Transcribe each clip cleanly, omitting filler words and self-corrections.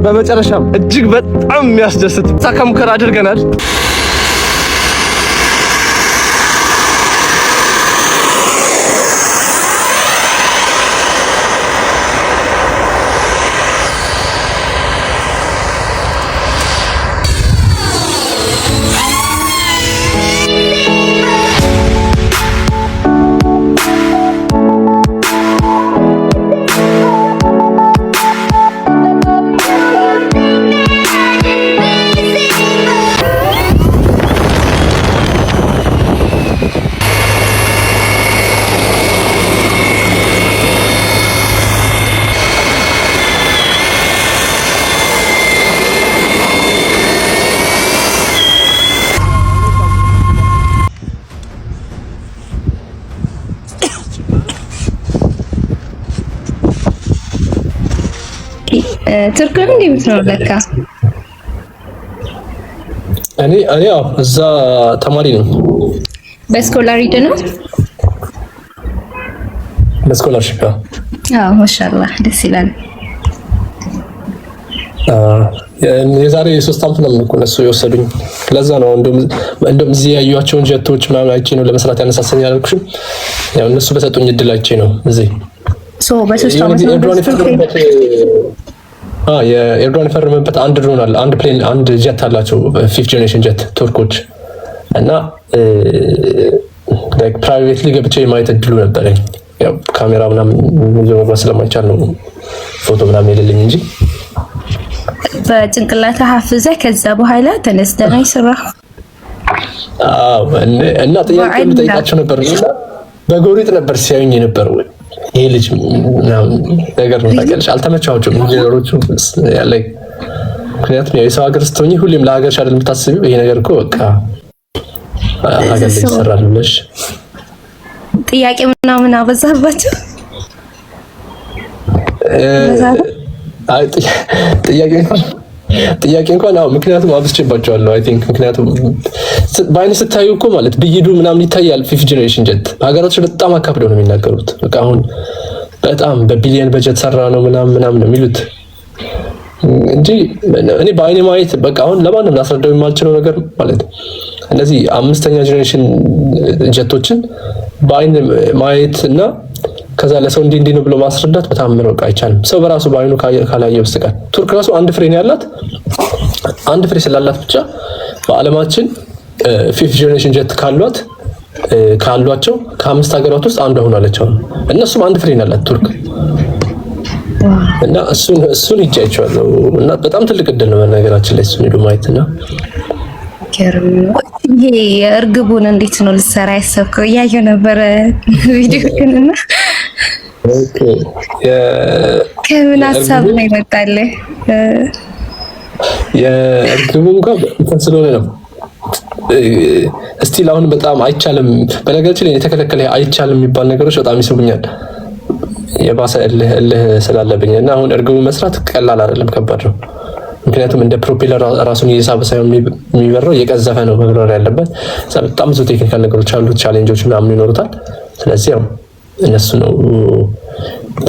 በመጨረሻም እጅግ በጣም የሚያስደስት ሳካ ሙከራ አድርገናል። ቱርክ ነው እንዴ የምትኖር? ለካ እኔ ያው እዛ ተማሪ ነኝ። በስኮላር ሄደ ነው? በስኮላርሺፕ። አዎ ማሻአላህ ደስ ይላል። የዛሬ 3 ዓመት ነው እነሱ የወሰዱኝ። ለዛ ነው እንደውም እዚህ ያዩዋቸውን ጀቶች ምናምን አይቼ ነው ለመስራት ያነሳሰኛል አልኩሽም። ያው እነሱ በሰጡኝ እድል አይቼ ነው እዚህ በ3 ዓመት የኤርዶዋን የፈረመበት አንድ ድሮን አለ፣ አንድ ፕሌን፣ አንድ ጀት አላቸው፣ 5th ጄኔሬሽን ጀት ቱርኮች። እና ላይክ ፕራይቬትሊ ገብቼ የማየት እድሉ ነበረኝ። ያው ካሜራ ምናምን ይዞ መግባት ስለማይቻል ነው ፎቶ ምናምን የሌለኝ እንጂ በጭንቅላታ ሐፍዘ ከዛ በኋላ ተነስተህ ነው ይሰራህ። እና ጥያቄ ልጠይቃቸው ነበር እና በጎሪጥ ነበር ሲያዩኝ ነበር። ይሄ ልጅ ነገር ነው ታውቂያለሽ፣ አልተመቻቸውም ኢንጂነሮቹ ያለ። ምክንያቱም የሰው ሀገር ስትሆኚ ሁሌም ለሀገርሽ አይደል የምታስቢው። ይሄ ነገር እኮ በቃ ሀገር ላይ ይሰራል ብለሽ ጥያቄ ምናምን አበዛባቸው። ጥያቄ እንኳን ምክንያቱም አብዝቼባቸዋለሁ። አይ ቲንክ ምክንያቱም በአይነ ስታዩ እኮ ማለት ብይዱ ምናምን ይታያል። 5th ጄኔሬሽን ጀት ሀገራቸው በጣም አካብደው ነው የሚናገሩት። በቃ አሁን በጣም በቢሊየን በጀት ሰራ ነው ምናምን ነው የሚሉት እንጂ እኔ በአይኔ ማየት በቃ አሁን ለማንም ላስረዳው የማልችለው ነገር ማለት እነዚህ 5ኛ ጄኔሬሽን ጀቶችን በአይን ማየት እና ከዛ ለሰው እንዲህ ነው ብሎ ማስረዳት በጣም በቃ አይቻልም። ሰው በራሱ በአይኑ ካላየ በስተቀር ቱርክ ራሱ አንድ ፍሬ ነው ያላት። አንድ ፍሬ ስላላት ብቻ በዓለማችን 5th ጄኔሬሽን ጀት ካሏቸው ከ5 ሀገራት ውስጥ አንዷ ሆናለች። እነሱም አንድ ፍሬ ነው ያላት ቱርክ። እና እሱን ይጃይቻለሁ እና በጣም ትልቅ እድል ነው በነገራችን ላይ እሱን ሄዶ ማየት እና ይሄ የእርግቡን እንዴት ነው ልሰራ ያሰብከው? እያየሁ ነበረ ቪዲዮ ግንና ከምን ሀሳብ ነው ይመጣልህ? የእርግቡ እንኳን ስለሆነ ነው እስቲል አሁን በጣም አይቻልም። በነገራችን ላይ የተከለከለ አይቻልም የሚባል ነገሮች በጣም ይስቡኛል። የባሰ እልህ ስላለብኝ እና አሁን እርግቡ መስራት ቀላል አይደለም፣ ከባድ ነው። ምክንያቱም እንደ ፕሮፔለር ራሱን እየሳበ ሳይሆን የሚበረው እየቀዘፈ ነው መብረር ያለበት። በጣም ብዙ ቴክኒካል ነገሮች አሉት፣ ቻሌንጆች ምናምን ይኖሩታል። ስለዚህ ያው እነሱ ነው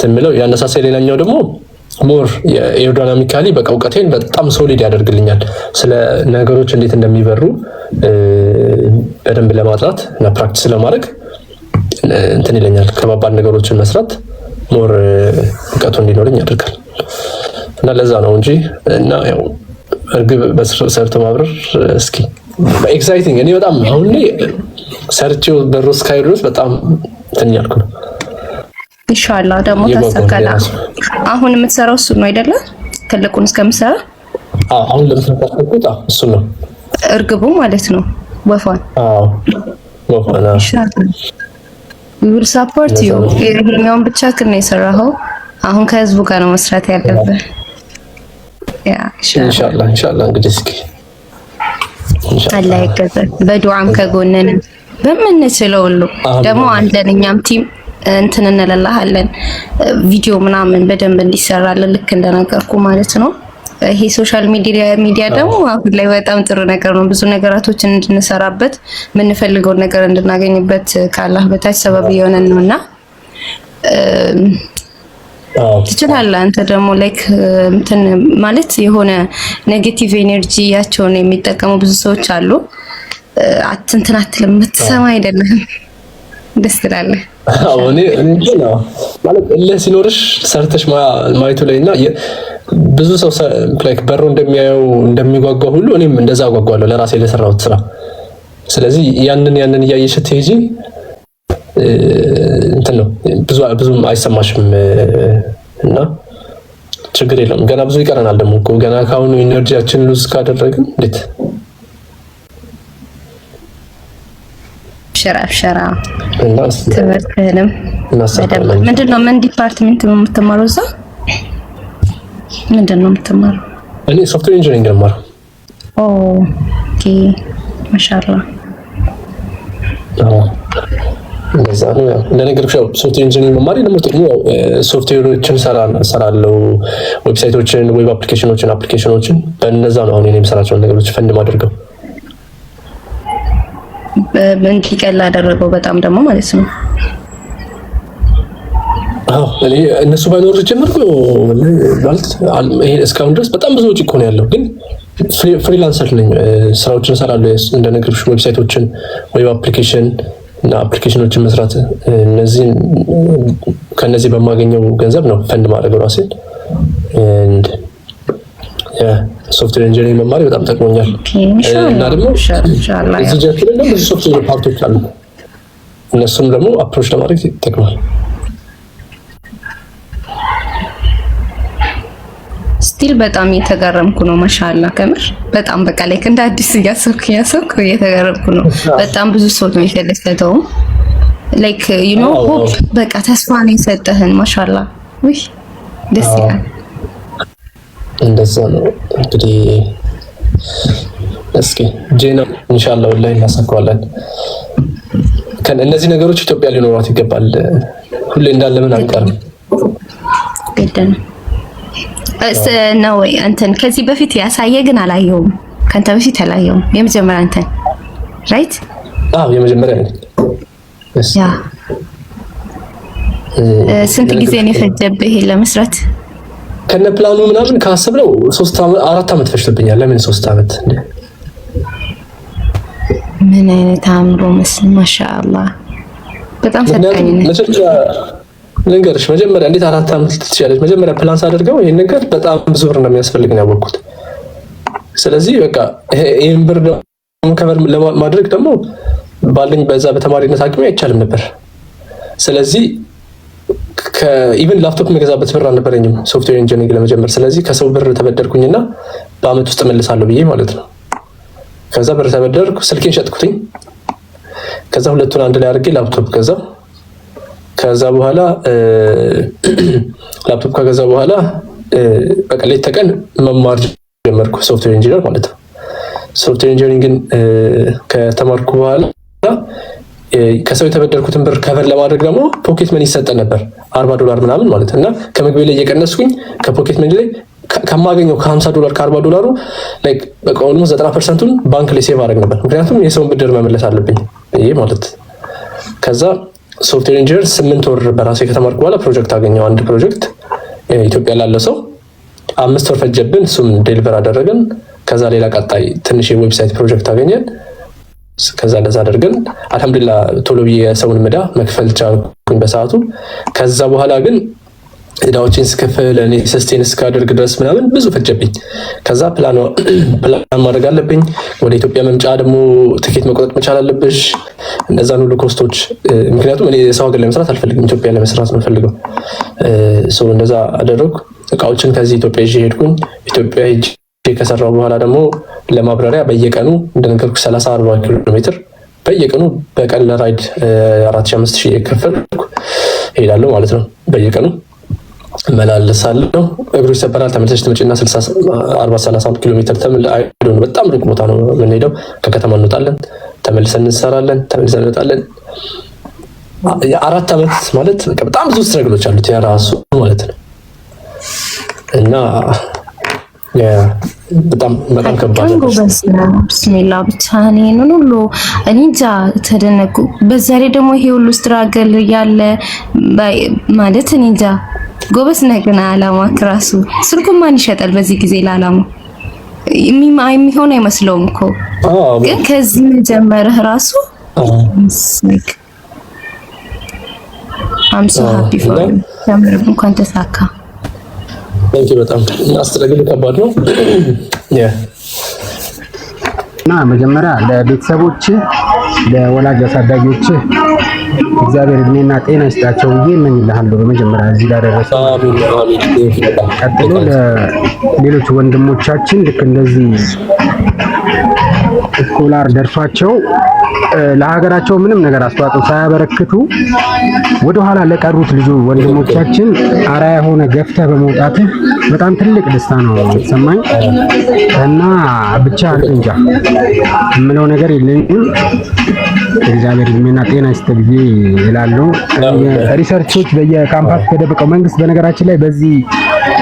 የምለው ያነሳሳይ። ሌላኛው ደግሞ ሞር የኤሮዳይናሚካሊ በቃ እውቀቴን በጣም ሶሊድ ያደርግልኛል። ስለ ነገሮች እንዴት እንደሚበሩ በደንብ ለማጥናት እና ፕራክቲስ ለማድረግ እንትን ይለኛል። ከባባድ ነገሮችን መስራት ሞር እውቀቱ እንዲኖረኝ ያደርጋል እና ለዛ ነው እንጂ እና ያው እርግብ ሰርቶ ማብረር እስኪ ኤክሳይቲንግ። እኔ በጣም አሁን ላይ ሰርቼው በሮ ስካይ ድረስ በጣም እንትን ያልኩ ነው። ኢንሻአላህ ደግሞ ታሳካላ። አሁን የምትሰራው እሱ ነው አይደለ? ትልቁን እስከምሰራ አሁን ለምትሰራው እሱ ነው እርግቡ ማለት ነው። ወፋን ወፋና we will support you። ይሄኛውን ብቻ ከነ የሰራኸው አሁን ከህዝቡ ጋር ነው መስራት ያለብህ። ያ ኢንሻአላህ እንግዲህ እስኪ አላህ ይገዛል። በዱዓም ከጎነን በምንችለው ሁሉ ደግሞ አንደን እኛም ቲም እንትን እንለላለን ቪዲዮ ምናምን በደንብ እንዲሰራልን ልክ እንደነገርኩ ማለት ነው። ይሄ ሶሻል ሚዲያ ደግሞ አሁን ላይ በጣም ጥሩ ነገር ነው። ብዙ ነገራቶችን እንድንሰራበት የምንፈልገውን ነገር እንድናገኝበት ከአላህ በታች ሰበብ የሆነን ነውና ትችላለህ። አንተ ደግሞ ላይክ እንትን ማለት የሆነ ኔጌቲቭ ኤነርጂ ያቸውን የሚጠቀሙ ብዙ ሰዎች አሉ። እንትን አትልም፣ የምትሰማ አይደለም። ደስ ትላለህ። እኔ ማለት ሲኖርሽ ሰርተሽ ማየቱ ላይና ብዙ ሰው ላይክ በሮ እንደሚያየው እንደሚጓጓ ሁሉ እኔም እንደዛ አጓጓለሁ ለራሴ ለሰራሁት ስራ። ስለዚህ ያንን እያየሽ ስትሄጂ እንትን ነው ብዙም አይሰማሽም እና ችግር የለም። ገና ብዙ ይቀረናል ደግሞ እኮ ገና ካሁኑ ኢነርጂያችን ሉዝ ካደረግን እንዴት ሸራ እና ትምህርትህንም ምንድነው? ምን ዲፓርትመንት ነው የምትማረው? እዛ ምንድነው የምትማረው? እኔ ሶፍትዌር ኢንጂነሪንግ ነው የምማረው። ኦኬ ማሻአላህ። እንደዛ ነው። እንደነገርኩሽ ሶፍትዌር ኢንጂነሪንግ መማሪ ደግሞ ጥቅሙ ሶፍትዌሮችን ሰራለው፣ ዌብሳይቶችን፣ ዌብ አፕሊኬሽኖችን በእነዛ ነው አሁን እኔ የምሰራቸውን ነገሮች ፈንድ ማድረገው። እንዲቀል አደረገው በጣም ደግሞ ማለት ነው። እኔ እነሱ ባይኖር ጀመርኩ ማለት እስካሁን ድረስ በጣም ብዙ ወጪ እኮ ነው ያለው። ግን ፍሪላንሰር ነኝ፣ ስራዎችን እሰራለሁ። እንደነገርኩሽ ዌብሳይቶችን፣ ዌብ አፕሊኬሽን እና አፕሊኬሽኖችን መስራት፣ ከነዚህ በማገኘው ገንዘብ ነው ፈንድ ማድረግ ራሴን። ሶፍትዌር ኢንጂነሪንግ መማሪ በጣም ጠቅሞኛል። እና ደግሞ እዚህ ጀርት ላይ ብዙ ሶፍትዌር ፓርቶች አሉ፣ እነሱም ደግሞ አፕሮች ለማድረግ ይጠቅማል። ስቲል በጣም እየተገረምኩ ነው። ማሻአላ ከምር በጣም በቃ ላይ እንደ አዲስ እያሰብኩ እየተገረምኩ ነው። በጣም ብዙ ሰው ነው የተደሰተው። ላይክ ዩ ኖ ሆፕ በቃ ተስፋ ነው የሰጠህን። ማሻአላ ወይ ደስ ይላል። እንደዛ ነው እንግዲህ። እስኪ ጄና ኢንሻአላህ ወላሂ እናሳካዋለን። እነዚህ ነገሮች ኢትዮጵያ ሊኖሯት ይገባል። ሁሌ እንዳለ ምን አንቀርም ገደን ነው እንትን ከዚህ በፊት ያሳየ ግን አላየውም። ከአንተ በፊት አላየውም። የመጀመሪያ እንትን ራይት? የመጀመሪያ ነው። ያ ስንት ጊዜ ነው የፈጀብህ ይሄን ለመስራት? ከነ ፕላኑ ምናምን ካሰብነው 4 አመት ፈጅቶብኛል። ለምን 3 አመት? ምን አይነት አምሮ መስል ማሻአላህ። በጣም ፈጣኝ ነህ። ልንገርሽ መጀመሪያ እንዴት 4 አመት ልትችያለሽ? መጀመሪያ ፕላን ሳደርገው ይሄን ነገር በጣም ብዙ ብር እንደሚያስፈልግ ነው ያወቅኩት። ስለዚህ በቃ ይሄን ብር ደግሞ ከበር ለማድረግ ደግሞ ባለኝ በዛ በተማሪነት አቅሜ አይቻልም ነበር። ስለዚህ ኢቨን ላፕቶፕ መገዛበት ብር አልነበረኝም ሶፍትዌር ኢንጂነሪንግ ለመጀመር። ስለዚህ ከሰው ብር ተበደርኩኝና በአመት ውስጥ መልሳለሁ ብዬ ማለት ነው። ከዛ ብር ተበደርኩ፣ ስልኬን ሸጥኩትኝ። ከዛ ሁለቱን አንድ ላይ አድርጌ ላፕቶፕ ገዛው። ከዛ በኋላ ላፕቶፕ ከገዛ በኋላ በቃ ሌት ተቀን መማር ጀመርኩ፣ ሶፍትዌር ኢንጂነር ማለት ነው። ሶፍትዌር ኢንጂነሪንግን ከተማርኩ በኋላ ከሰው የተበደርኩትን ብር ከቨር ለማድረግ ደግሞ ፖኬት መኒ ይሰጠን ነበር $40 ምናምን ማለት እና ከምግቤ ላይ እየቀነስኩኝ ከፖኬት መኒ ላይ ከማገኘው $50 $40 ላይክ በቃ ኦልሞስት 90%ን ባንክ ላይ ሴቭ አደረግ ነበር። ምክንያቱም የሰውን ብድር መመለስ አለብኝ ይሄ ማለት። ከዛ ሶፍትዌር ኢንጂነር 8 ወር በራሴ ከተማርኩ በኋላ ፕሮጀክት አገኘው። አንድ ፕሮጀክት ኢትዮጵያ ላለ ሰው 5 ወር ፈጀብን፣ እሱም ዴሊቨር አደረገን። ከዛ ሌላ ቀጣይ ትንሽ የዌብሳይት ፕሮጀክት አገኘን። ከዛ እንደዛ አደረገን። አልሐምዱሊላህ ቶሎ ብዬ የሰውን ዕዳ መክፈል ቻልኩኝ በሰዓቱ። ከዛ በኋላ ግን ዕዳዎችን ስከፍል እኔ ሰስቴን እስካደርግ ድረስ ምናምን ብዙ ፈጀብኝ። ከዛ ፕላን ማድረግ አለብኝ። ወደ ኢትዮጵያ መምጫ ደግሞ ትኬት መቆረጥ መቻል አለብሽ፣ እነዛን ሁሉ ኮስቶች። ምክንያቱም እኔ ሰው ሀገር ለመስራት አልፈልግም፣ ኢትዮጵያ ለመስራት ነው ፈልገው። እንደዛ አደረግኩ። እቃዎችን ከዚህ ኢትዮጵያ ይዤ ሄድኩኝ። ኢትዮጵያ ሄጄ ከሰራው በኋላ ደግሞ ለማብራሪያ በየቀኑ እንደነገርኩ 30-40 ኪሎ ሜትር በየቀኑ በቀን ለራይድ 4500 የከፈልኩ ሄዳለሁ ማለት ነው። በየቀኑ እመላለሳለሁ። እግሩ ይሰበራል። ተመልሰሽ ትመጪና 40-30 ኪሎ ሜትር በጣም ሩቅ ቦታ ነው የምንሄደው። ከከተማ እንወጣለን፣ ተመልሰን እንሰራለን፣ ተመልሰን እንወጣለን። 4 አመት ማለት በጣም ብዙ ስትረግሎች አሉት የራሱ ማለት ነው እና በጣም ከባድ ነው። ብስሚላ ብቻ እኔን ሁሉ እኔ እንጃ ተደነቁ። በዛ ላይ ደግሞ ይሄ ሁሉ ስትራገል ያለ ማለት እኔ እንጃ ጎበስ ነህ ግን አላማ ራሱ ስልኩን ማን ይሸጣል በዚህ ጊዜ ለአላማ የሚሆን አይመስለውም እኮ ግን ከዚህ መጀመርህ ራሱ I'm so happy for you ተምር እንኳን ተሳካ Thank you በጣም አስተዳደግ ከባድ ነው እና መጀመሪያ ለቤተሰቦች ለወላጅ አሳዳጊዎች እግዚአብሔር እድሜና ጤና ይስጣቸው ብዬ እመኝልሃለሁ። በመጀመሪያ እዚህ ጋር ደረሰው ቀጥሎ ለሌሎች ወንድሞቻችን ልክ እንደዚህ ስኮላር ደርሷቸው ለሀገራቸው ምንም ነገር አስተዋጽኦ ሳያበረክቱ ወደ ኋላ ለቀሩት ወንድሞቻችን አራያ ሆነ ገፍተህ በመውጣት በጣም ትልቅ ደስታ ነው የተሰማኝ እና ብቻ እንጃ የምለው ነገር የለኝም። እግዚአብሔር እድሜና ጤና ይስጥ ብዬ እላለሁ። ሪሰርቾች በየካምፓስ ተደብቀው መንግስት በነገራችን ላይ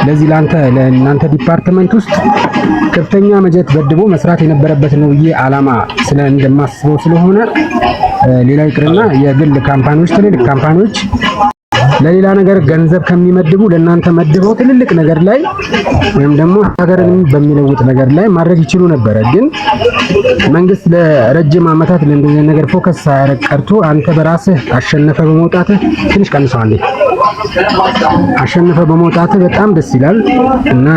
ለዚህ ለእናንተ ዲፓርትመንት ውስጥ ከፍተኛ በጀት በድቦ መስራት የነበረበት ነው ብዬ አላማ እንደማስበው ስለሆነ ሌላ ይቅርና የግል ካምፓኒዎች ትልልቅ ካምፓኒዎች ለሌላ ነገር ገንዘብ ከሚመድቡ ለእናንተ መድበው ትልልቅ ነገር ላይ ወይም ደግሞ ሀገርን በሚለውጥ ነገር ላይ ማድረግ ይችሉ ነበር። ግን መንግስት ለረጅም ዓመታት ለእንደዚህ ነገር ፎከስ ሳያደርግ ቀርቶ አንተ በራስህ አሸነፈ በመውጣትህ ትንሽ ቀንሰዋል። አሸነፈ በመውጣትህ በጣም ደስ ይላል እና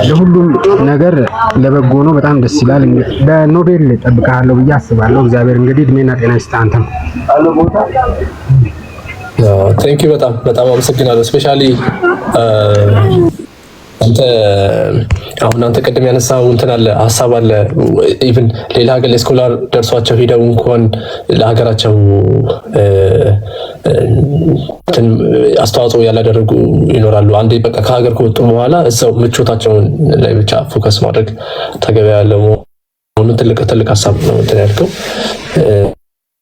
ለሁሉም ነገር ለበጎ ነው። በጣም ደስ ይላል። በኖቤል ጠብቀሃለሁ ብዬ አስባለሁ። እግዚአብሔር እንግዲህ እድሜና ጤና ይስጥህ አንተም ቴንክ ዩ በጣም አመሰግናለሁ። ስፔሻሊ አንተ ቅድም ያነሳው እንትን አለ ሀሳብ አለ ኢቭን ሌላ ሀገር ለስኮላር ደርሷቸው ሄደው እንኳን ለሀገራቸው አስተዋጽኦ ያላደረጉ ይኖራሉ። አንዴ በቃ ከሀገር ከወጡ በኋላ እዛው ምቾታቸውን ላይ ብቻ ፎከስ ማድረግ ተገቢ ያለው ትልቅ ሀሳብ ነው እንትን ያልከው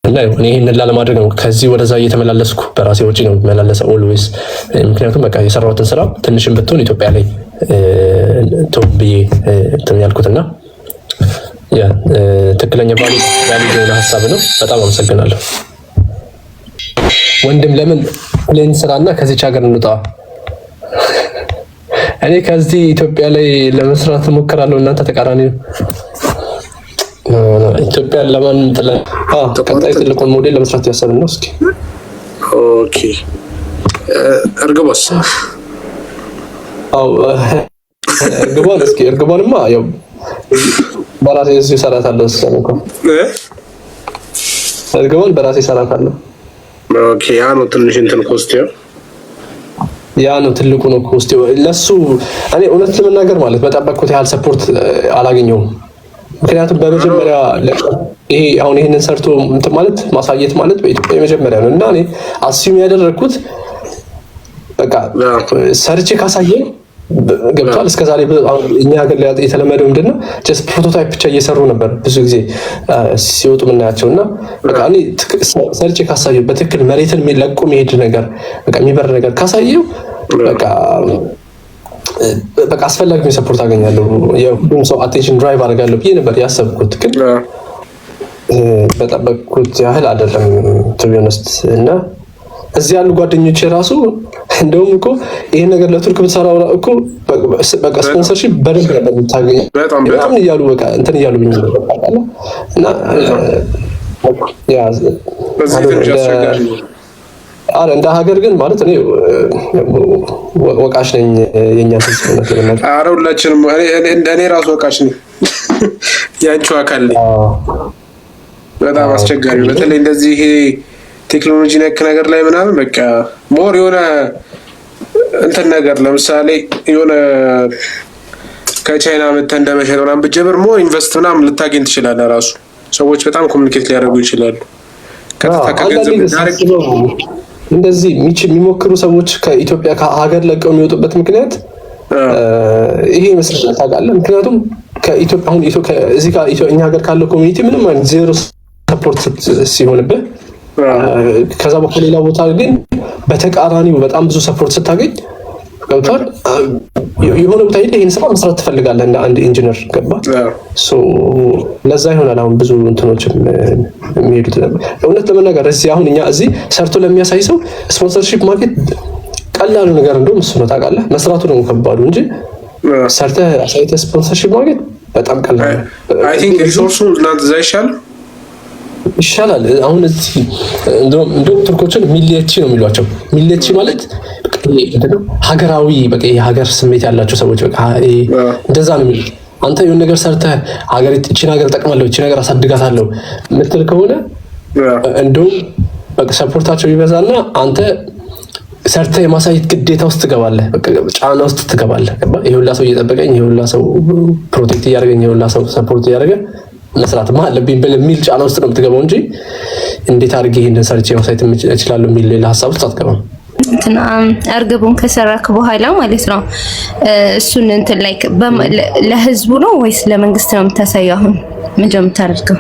እና እኔ ይሄንን ላለማድረግ ነው ከዚህ ወደዛ እየተመላለስኩ በራሴ ወጪ ነው የምመላለሰው ኦልዌይስ። ምክንያቱም በቃ የሰራሁትን ስራ ትንሽም ብትሆን ኢትዮጵያ ላይ ብዬ እንትን ያልኩትና ትክክለኛ ባሊ የሆነ ሀሳብ ነው። በጣም አመሰግናለሁ ወንድም። ለምን ፕሌን ስራና ከዚች ሀገር እንውጣ። እኔ ከዚህ ኢትዮጵያ ላይ ለመስራት እሞክራለሁ፣ እናንተ ተቃራኒ ነው። ኢትዮጵያ ለማን ጥለን ቀጣይ ትልቁን ሞዴል ለመስራት ያሰብን ነው። እስኪ ኦኬ እርግቦስ እርግቧንማ ያው በራሴ እዚህ እሰራታለሁ። እርግቧን በራሴ እሰራታለሁ። ኦኬ ያ ነው ትንሽ እንትን ኮስቲው ያ ነው ትልቁ ነው ኮስቲው ለሱ። እኔ እውነት ለመናገር ማለት በጠበቅኩት ያህል ሰፖርት አላገኘውም። ምክንያቱም በመጀመሪያ ይሄ አሁን ይሄንን ሰርቶ እንትን ማለት ማሳየት ማለት በኢትዮጵያ የመጀመሪያ ነው እና እኔ አስዩም ያደረኩት በቃ ሰርቼ ካሳየኝ ገብቷል። እስከዛሬ እኛ ሀገር ላይ የተለመደው ምንድነው ጀስት ፕሮቶታይፕ ብቻ እየሰሩ ነበር ብዙ ጊዜ ሲወጡ ምናያቸው እና በቃ እኔ ሰርቼ ካሳየው በትክክል መሬትን ለቆ የሚሄድ ነገር በቃ የሚበር ነገር ካሳየው በቃ አስፈላጊ ሰፖርት አገኛለሁ። የሁሉም ሰው አቴንሽን ድራይቭ አደርጋለሁ ብዬ ነበር ያሰብኩት፣ ግን በጠበቅኩት ያህል አይደለም ቱ ቢ ኦነስት። እና እዚህ ያሉ ጓደኞቼ ራሱ እንደውም እኮ ይሄን ነገር ለቱርክ ብትሰራው እኮ በቃ ስፖንሰርሺፕ በደንብ ነበር የምታገኘው በጣም እያሉ በቃ እንትን እያሉ ብኝ እና እንደ ሀገር ግን ማለት እኔ ወቃሽ ነኝ። የኛ ተስፋነት ለምን አረ ሁላችንም እኔ ራሱ ወቃሽ ነኝ። ያንቺው አካል ነኝ። በጣም አስቸጋሪ በተለይ እንደዚህ ቴክኖሎጂ ነክ ነገር ላይ ምናምን በቃ ሞር የሆነ እንትን ነገር ለምሳሌ የሆነ ከቻይና መተህ እንደመሸጥ ምናምን ብትጀምር ሞር ኢንቨስት ምናምን ልታገኝ ትችላለህ። ራሱ ሰዎች በጣም ኮሚኒኬት ሊያደርጉ ይችላሉ። ከተገንዘብ እንደዚህ የሚሞክሩ ሰዎች ከኢትዮጵያ ከሀገር ለቀው የሚወጡበት ምክንያት ይሄ ይመስላል ታውቃለህ። ምክንያቱም ከኢትዮጵያ አሁን እዚህ ጋር እኛ ሀገር ካለው ኮሚኒቲ ምንም አይነት ዜሮ ሰፖርት ሲሆንብህ ከዛ በኩል ሌላ ቦታ ግን በተቃራኒው በጣም ብዙ ሰፖርት ስታገኝ ገብቷል። የሆነ ቦታ ሄደህ ይሄን ስራ መስራት ትፈልጋለህ እንደ አንድ ኢንጂነር ገባ። ለዛ ይሆናል አሁን ብዙ እንትኖችም የሚሄዱት። እውነት ለመናገር እዚህ አሁን እኛ እዚህ ሰርቶ ለሚያሳይ ሰው ስፖንሰርሺፕ ማግኘት ቀላሉ ነገር እንደውም እሱ ነው ታውቃለህ። መስራቱ ነው ከባዱ እንጂ ሰርተህ አሳይተህ ስፖንሰርሺፕ ማግኘት በጣም ቀላል ነው። አይ ቲንክ ሪሶርሱ እናንተ እዛ ይሻላል። አሁን እዚህ እንደውም ቱርኮችን ሚሊየቺ ነው የሚሏቸው። ሚሊየቺ ማለት ሀገራዊ በቃ የሀገር ስሜት ያላቸው ሰዎች በቃ እንደዛ ነው የሚሉት። አንተ የሆነ ነገር ሰርተህ እቺን ሀገር ጠቅማለሁ፣ እቺን ነገር አሳድጋታለሁ ምትል ከሆነ እንደውም በቃ ሰፖርታቸው ይበዛና አንተ ሰርተህ የማሳየት ግዴታ ውስጥ ትገባለህ፣ በቃ ጫና ውስጥ ትገባለህ። ይሄ ሁላ ሰው እየጠበቀኝ፣ ይሄ ሁላ ሰው ፕሮቴክት እያደረገኝ፣ ይሄ ሁላ ሰው ሰፖርት እያደረገ መስራትማ አለብኝ በሚል ጫና ውስጥ ነው የምትገባው እንጂ እንዴት አድርጌ ይሄንን ሰርቼ ማሳየት እችላለሁ የሚል ሌላ ሀሳብ ውስጥ አትገባም። እንትና እርግቡን ከሰራክ በኋላ ማለት ነው እሱን እንትን ላይክ ለህዝቡ ነው ወይስ ለመንግስት ነው የምታሳየው? አሁን ምንድን ነው የምታደርገው?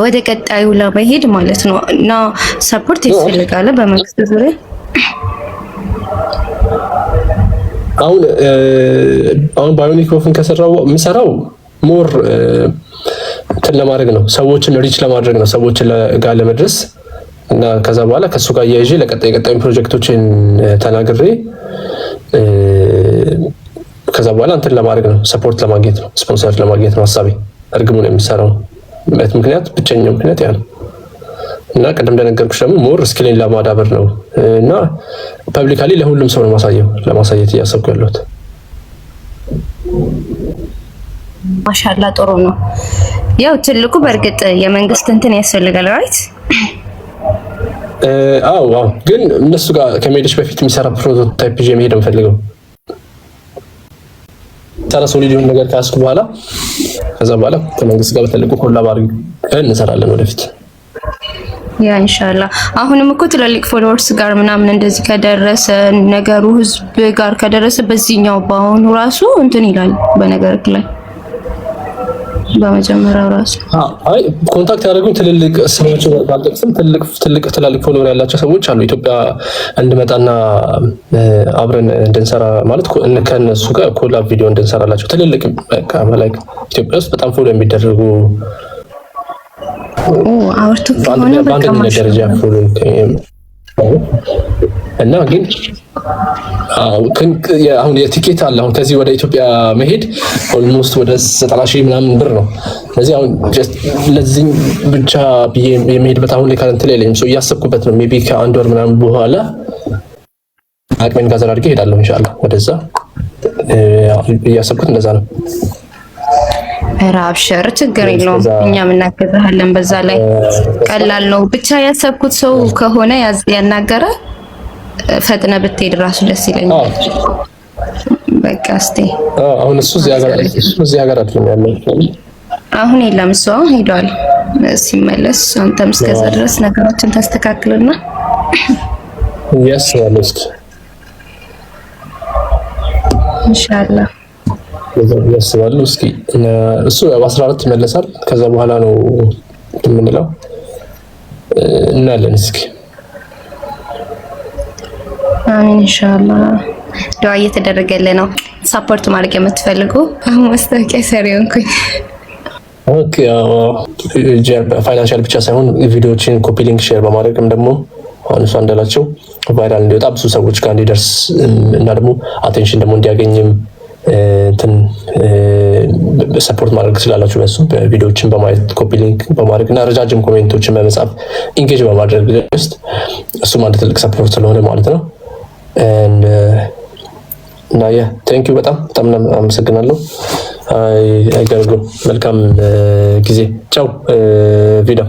ወደ ቀጣዩ ለመሄድ ማለት ነው እና ሰፖርት ይፈልጋል በመንግስት ዙሪያ። አሁን ባዮኒክ ወፍን ከሰራው የምሰራው ሞር እንትን ለማድረግ ነው፣ ሰዎችን ሪች ለማድረግ ነው፣ ሰዎችን ጋር ለመድረስ እና ከዛ በኋላ ከሱ ጋር እያይዤ ለቀጣይ ፕሮጀክቶችን ተናግሬ ከዛ በኋላ እንትን ለማድረግ ነው፣ ሰፖርት ለማግኘት ነው፣ ስፖንሰር ለማግኘት ነው ሀሳቤ። እርግቡን የምሰራው ምክንያት ብቸኛው ምክንያት ያ ነው እና ቀደም እንደነገርኩሽ ደግሞ ሞር ስኪሌን ለማዳበር ነው እና ፐብሊካሊ ለሁሉም ሰው ነው ለማሳየት እያሰብኩ ያለሁት። ማሻላ ጥሩ ነው። ያው ትልቁ በእርግጥ የመንግስት እንትን ያስፈልጋል ራይት። አዎ ግን እነሱ ጋር ከመሄድሽ በፊት የሚሰራ ፕሮቶታይፕ ይዤ መሄድ የምፈልገው ሶሊድ የሆነ ነገር ካስኩ በኋላ ከዛ በኋላ ከመንግስት ጋር በትልቁ ኮላብ አድርገን እንሰራለን ወደፊት። ያ ኢንሻአላህ አሁንም እኮ ትላልቅ ፎሎወርስ ጋር ምናምን እንደዚህ ከደረሰ ነገሩ ህዝብ ጋር ከደረሰ በዚህኛው በአሁኑ ራሱ እንትን ይላል በነገር ላይ በመጀመሪያው ራሱ አይ ኮንታክት ያደረጉኝ ትልልቅ ሰዎች ባልጠቅስም ትላልቅ ፎሎወር ያላቸው ሰዎች አሉ። ኢትዮጵያ እንድመጣና አብረን እንድንሰራ ማለት ከነሱ ጋር ኮላብ ቪዲዮ እንድንሰራላቸው ትልልቅ ላይክ ኢትዮጵያ ውስጥ በጣም ፎሎ የሚደረጉ አውርቱ ከሆነ በቃ ደረጃ ፎሎ እና ግን አሁን የቲኬት አለ። አሁን ከዚህ ወደ ኢትዮጵያ መሄድ ኦልሞስት ወደ 90,000 ምናምን ብር ነው። ስለዚህ አሁን ለዚህ ብቻ የሚሄድበት አሁን ከረንት ላይ ለኝ እያሰብኩበት ነው። ሜቢ ከአንድ ወር ምናምን በኋላ አቅሜን ጋር አድርጌ እሄዳለሁ ኢንሻአላህ ወደዛ። እያሰብኩት እንደዛ ነው። አብሽር ችግር የለውም፣ እኛም እናገዛለን። በዛ ላይ ቀላል ነው። ብቻ ያሰብኩት ሰው ከሆነ ያናገረ ፈጥነ ብትሄድ ራሱ ደስ ይለኛል። በቃ እስቲ አሁን እሱ እዚህ ሀገር አይደለም ያለው፣ አሁን የለም፣ እሱ አሁን ሄዷል። ሲመለስ አንተም እስከዛ ድረስ ነገሮችን ታስተካክልና ያስባለስክ ኢንሻአላህ ያስባሉ። እስኪ እሱ በ14 ይመለሳል። ከዛ በኋላ ነው የምንለው እናለን። እስኪ አሚን ኢንሻአላህ። ዱዓ እየተደረገልን ነው። ሰፖርት ማድረግ የምትፈልጉ ማስታወቂያ ሰሪውንኩኝ ኦኬ። ፋይናንሻል ብቻ ሳይሆን ቪዲዮዎችን ኮፒ ሊንክ ሼር በማድረግም ደግሞ አሁን እሷ እንዳላቸው ቫይራል እንዲወጣ ብዙ ሰዎች ጋር እንዲደርስ እና ደግሞ አቴንሽን ደግሞ እንዲያገኝም እንትን ሰፖርት ማድረግ ስላላችሁ በሱ በቪዲዮዎችን በማየት ኮፒ ሊንክ በማድረግ እና ረጃጅም ኮሜንቶችን በመጻፍ ኢንጌጅ በማድረግ ውስጥ እሱም አንድ ትልቅ ሰፖርት ስለሆነ ማለት ነው። እና ያ ቴንክ ዩ በጣም አመሰግናለሁ። አይ ገርጎ መልካም ጊዜ ቻው ቪዲዮ